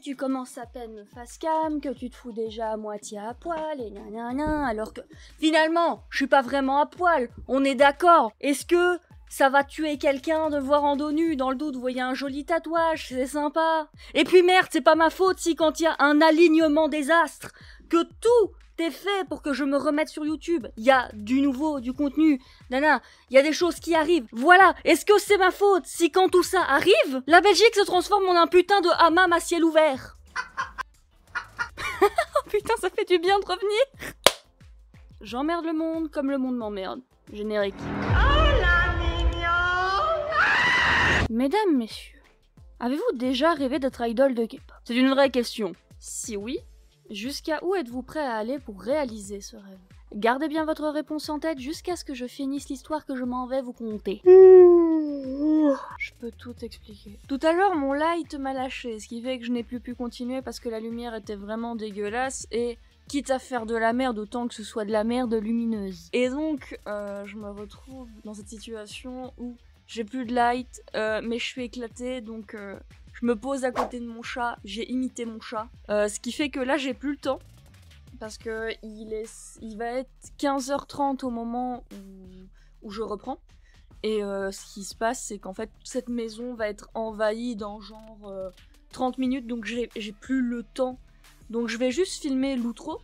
Tu commences à peine face cam, que tu te fous déjà à moitié à poil, et gna, alors que finalement, je suis pas vraiment à poil, on est d'accord. Est-ce que ça va tuer quelqu'un de voir en dos nu? Dans le doute, vous voyez un joli tatouage, c'est sympa. Et puis merde, c'est pas ma faute si quand il y a un alignement des astres, que tout est fait pour que je me remette sur YouTube. Il y a du nouveau, du contenu, il y a des choses qui arrivent. Voilà, est-ce que c'est ma faute si quand tout ça arrive, la Belgique se transforme en un putain de hammam à ciel ouvert? Oh putain, ça fait du bien de revenir. J'emmerde le monde comme le monde m'emmerde. Générique. Mesdames, messieurs, avez-vous déjà rêvé d'être idol de K-pop? C'est une vraie question. Si oui, jusqu'à où êtes-vous prêt à aller pour réaliser ce rêve? Gardez bien votre réponse en tête jusqu'à ce que je finisse l'histoire que je m'en vais vous conter. Je peux tout expliquer. Tout à l'heure, mon light m'a lâché, ce qui fait que je n'ai plus pu continuer parce que la lumière était vraiment dégueulasse et quitte à faire de la merde, autant que ce soit de la merde lumineuse. Et donc, je me retrouve dans cette situation où j'ai plus de light, mais je suis éclatée, donc je me pose à côté de mon chat, j'ai imité mon chat. Ce qui fait que là, j'ai plus le temps, parce que il va être 15h30 au moment où je reprends. Et ce qui se passe, c'est qu'en fait, cette maison va être envahie dans genre 30 minutes, donc j'ai plus le temps. Donc je vais juste filmer l'outro.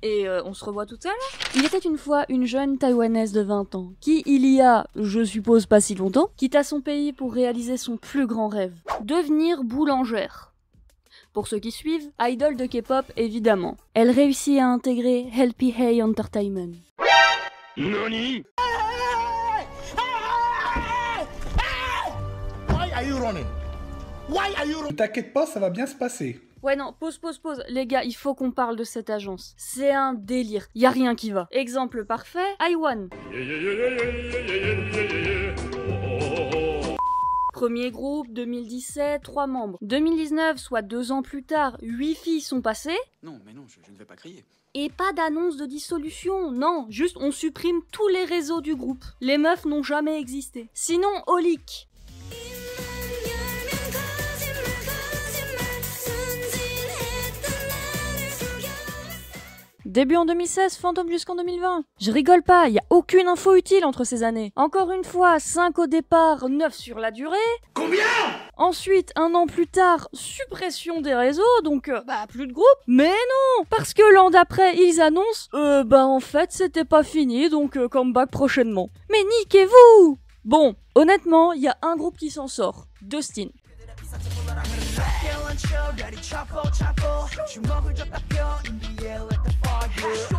Et on se revoit tout à l'heure. Il était une fois une jeune Taïwanaise de 20 ans, qui, il y a, je suppose pas si longtemps, quitta son pays pour réaliser son plus grand rêve, devenir boulangère. Pour ceux qui suivent, idol de K-pop évidemment. Elle réussit à intégrer Helpy Hey Entertainment. NANI? Why are you running? Why are you running? Ne t'inquiète pas, ça va bien se passer. Ouais non, pause. Les gars, il faut qu'on parle de cette agence. C'est un délire. Y a rien qui va. Exemple parfait, iWAN. Premier groupe, 2017, 3 membres. 2019, soit 2 ans plus tard, 8 filles sont passées. Non, mais non, je ne vais pas crier. Et pas d'annonce de dissolution, non, juste on supprime tous les réseaux du groupe. Les meufs n'ont jamais existé. Sinon, Olic. Début en 2016, Fantôme jusqu'en 2020. Je rigole pas, y a aucune info utile entre ces années. Encore une fois, 5 au départ, 9 sur la durée. Combien? Ensuite, 1 an plus tard, suppression des réseaux, donc plus de groupe. Mais non, parce que l'an d'après, ils annoncent, en fait, c'était pas fini, donc comeback prochainement. Mais niquez-vous! Bon, honnêtement, y a un groupe qui s'en sort, Dustin.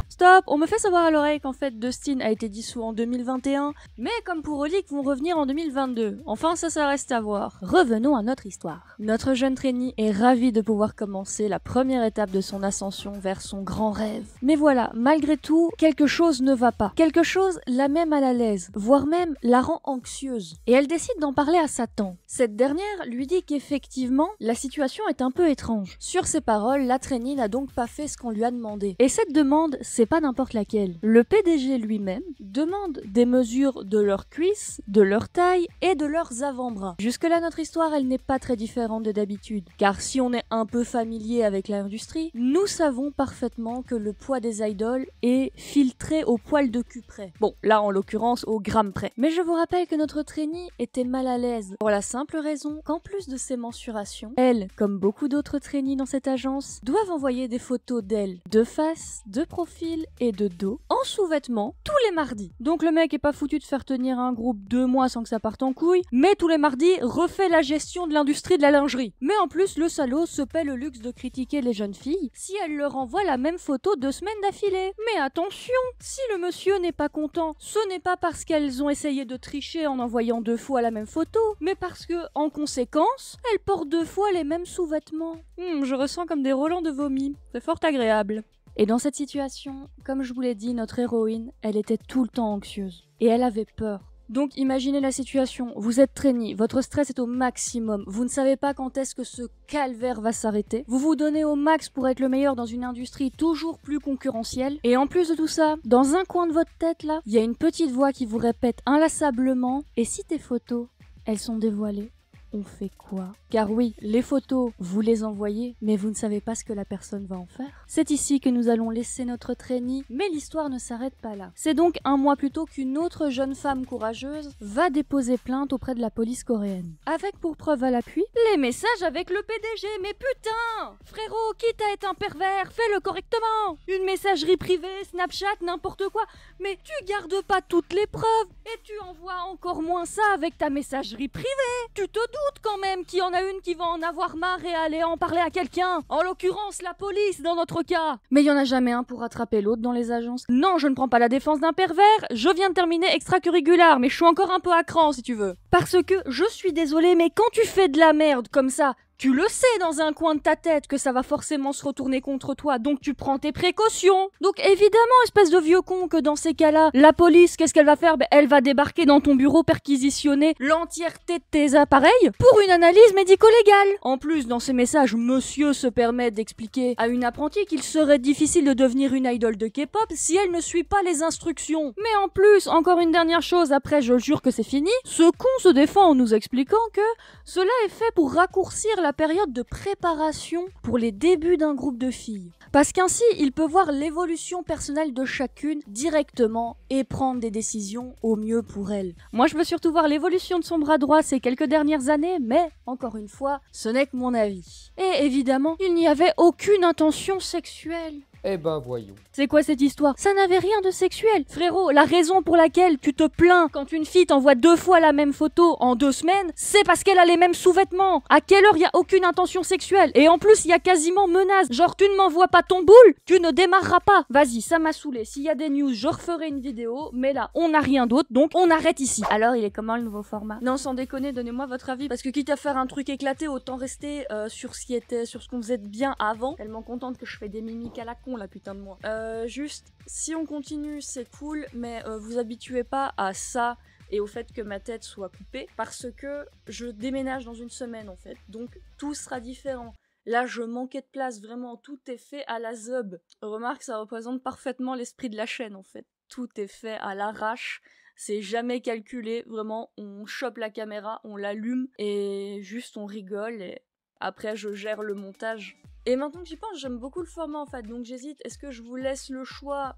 Stop, on me fait savoir à l'oreille qu'en fait Dustin a été dissous en 2021, mais comme pour Olic vont revenir en 2022. Enfin ça reste à voir. Revenons à notre histoire. Notre jeune trainee est ravie de pouvoir commencer la première étape de son ascension vers son grand rêve. Mais voilà, malgré tout, quelque chose ne va pas. Quelque chose la met mal à l'aise, voire même la rend anxieuse. Et elle décide d'en parler à Satan. Cette dernière lui dit qu'effectivement, la situation est un peu étrange. Sur ces paroles, la trainee n'a donc pas fait ce qu'on lui a demandé. Et cette demande, c'est pas n'importe laquelle. Le PDG lui-même demande des mesures de leurs cuisses, de leur taille et de leurs avant-bras. Jusque-là, notre histoire, elle n'est pas très différente de d'habitude. Car si on est un peu familier avec l'industrie, nous savons parfaitement que le poids des idoles est filtré au poil de cul près. Bon, là en l'occurrence au gramme près. Mais je vous rappelle que notre trainee était mal à l'aise pour la simple raison qu'en plus de ses mensurations, elle, comme beaucoup d'autres trainees dans cette agence, doivent envoyer des photos d'elle, de face, de profil et de dos, en sous-vêtements, tous les mardis. Donc le mec est pas foutu de faire tenir un groupe 2 mois sans que ça parte en couille, mais tous les mardis refait la gestion de l'industrie de la lingerie. Mais en plus, le salaud se paie le luxe de critiquer les jeunes filles si elles leur envoient la même photo 2 semaines d'affilée. Mais attention, si le monsieur n'est pas content, ce n'est pas parce qu'elles ont essayé de tricher en envoyant 2 fois la même photo, mais parce que, en conséquence, elles portent 2 fois les mêmes sous-vêtements. Je ressens comme des relents de vomi. C'est fort agréable. Et dans cette situation, comme je vous l'ai dit, notre héroïne, elle était tout le temps anxieuse. Et elle avait peur. Donc imaginez la situation, vous êtes trainee, votre stress est au maximum, vous ne savez pas quand est-ce que ce calvaire va s'arrêter, vous vous donnez au max pour être le meilleur dans une industrie toujours plus concurrentielle, et en plus de tout ça, dans un coin de votre tête là, il y a une petite voix qui vous répète inlassablement « Et si tes photos, elles sont dévoilées ? on fait quoi? Car oui, les photos, vous les envoyez, mais vous ne savez pas ce que la personne va en faire. C'est ici que nous allons laisser notre trainee, mais l'histoire ne s'arrête pas là. C'est donc un mois plus tôt qu'une autre jeune femme courageuse va déposer plainte auprès de la police coréenne. Avec pour preuve à l'appui, les messages avec le PDG. Mais putain! Frérot, quitte à être un pervers, fais-le correctement! Une messagerie privée, Snapchat, n'importe quoi. Mais tu gardes pas toutes les preuves et tu envoies encore moins ça avec ta messagerie privée. Tu te doutes quand même qu'il y en a une qui va en avoir marre et aller en parler à quelqu'un. En l'occurrence, la police dans notre cas. Mais il y en a jamais un pour attraper l'autre dans les agences. Non, je ne prends pas la défense d'un pervers. Je viens de terminer extracurriculaire, mais je suis encore un peu à cran si tu veux. Parce que, je suis désolée, mais quand tu fais de la merde comme ça, tu le sais dans un coin de ta tête que ça va forcément se retourner contre toi, donc tu prends tes précautions. Donc évidemment, espèce de vieux con, que dans ces cas-là, la police, qu'est-ce qu'elle va faire? Elle va débarquer dans ton bureau, perquisitionner l'entièreté de tes appareils pour une analyse médico-légale. En plus, dans ces messages, monsieur se permet d'expliquer à une apprentie qu'il serait difficile de devenir une idole de K-pop si elle ne suit pas les instructions. Mais en plus, encore une dernière chose, après je jure que c'est fini, ce con se défend en nous expliquant que cela est fait pour raccourcir la période de préparation pour les débuts d'un groupe de filles. Parce qu'ainsi, il peut voir l'évolution personnelle de chacune directement et prendre des décisions au mieux pour elle. Moi, je veux surtout voir l'évolution de son bras droit ces quelques dernières années, mais, encore une fois, ce n'est que mon avis. Et évidemment, il n'y avait aucune intention sexuelle. Eh ben voyons. C'est quoi cette histoire? Ça n'avait rien de sexuel. Frérot, la raison pour laquelle tu te plains quand une fille t'envoie 2 fois la même photo en 2 semaines, c'est parce qu'elle a les mêmes sous-vêtements. À quelle heure il y a aucune intention sexuelle? Et en plus, il y a quasiment menace. Genre, tu ne m'envoies pas ton boule, tu ne démarreras pas. Vas-y, ça m'a saoulé. S'il y a des news, je referai une vidéo. Mais là, on n'a rien d'autre, donc on arrête ici. Alors, il est comment le nouveau format? Non, sans déconner, donnez-moi votre avis. Parce que quitte à faire un truc éclaté, autant rester sur ce qu'on faisait de bien avant. Tellement contente que je fais des mimiques à la con, là, putain de moi. Juste, si on continue, c'est cool, mais vous habituez pas à ça et au fait que ma tête soit coupée, parce que je déménage dans une semaine, en fait. Donc, tout sera différent. Là, je manquais de place, vraiment, tout est fait à la zeub. Remarque, ça représente parfaitement l'esprit de la chaîne, en fait. Tout est fait à l'arrache. C'est jamais calculé, vraiment, on chope la caméra, on l'allume, et juste on rigole, et après je gère le montage. Et maintenant que j'y pense, j'aime beaucoup le format en fait, donc j'hésite, est-ce que je vous laisse le choix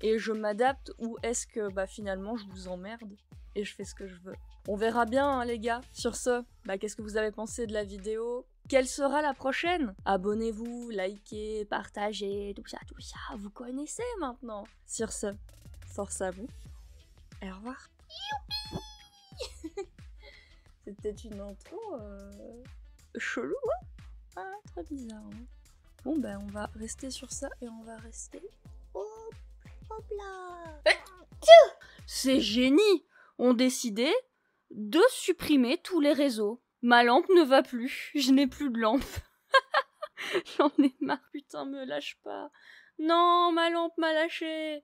et je m'adapte, ou est-ce que finalement je vous emmerde et je fais ce que je veux. On verra bien hein, les gars. Sur ce, qu'est-ce que vous avez pensé de la vidéo? Quelle sera la prochaine? Abonnez-vous, likez, partagez, tout ça, vous connaissez maintenant. Sur ce, force à vous, et au revoir. C'était une intro chelou, hein? Ah, très bizarre. Hein. Bon, on va rester sur ça et on va rester. Hop là. Ces génies ont décidé de supprimer tous les réseaux. Ma lampe ne va plus. Je n'ai plus de lampe. J'en ai marre. Putain, me lâche pas. Non, ma lampe m'a lâché.